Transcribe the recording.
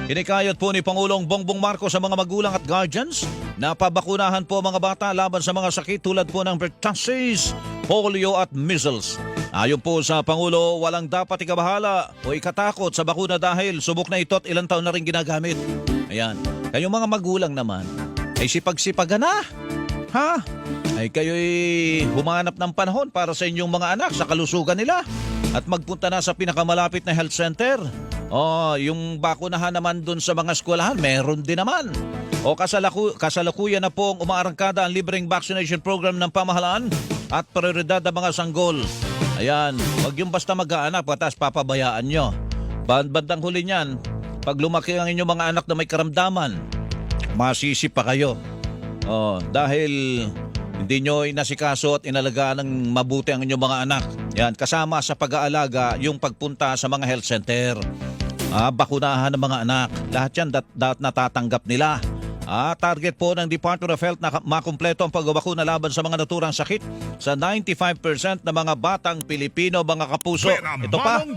Hinikayat po ni Pangulong Bongbong Marcos sa mga magulang at guardians na pabakunahan po mga bata laban sa mga sakit tulad po ng pertussis, polio at measles. Ayon po sa Pangulo, walang dapat ikabahala o ikatakot sa bakuna dahil subok na ito at ilang taon na rin ginagamit. Ayan, kayong mga magulang naman ay sipag-sipagan na. Ha? Ay kayo'y humanap ng panahon para sa inyong mga anak sa kalusugan nila at magpunta na sa pinakamalapit na health center. Yung bakunahan naman dun sa mga eskwelahan, meron din naman. Kasalukuyan na pong umaarangkada ang libreng vaccination program ng pamahalaan at prioridad ng mga sanggol. Ayan, wag yung basta mag-aanak patas papabayaan nyo. Bandang huli niyan, pag lumaki ang inyong mga anak na may karamdaman, masisi pa kayo. Dahil hindi nyo inasikaso at inalagaan ng mabuti ang inyong mga anak. Yan, kasama sa pag-aalaga yung pagpunta sa mga health center. Bakunahan ng mga anak. Lahat yan natatanggap nila. Target po ng Department of Health na makumpleto ang pagbabakuna laban sa mga naturang sakit sa 95% ng mga batang Pilipino, mga kapuso. Ito pa.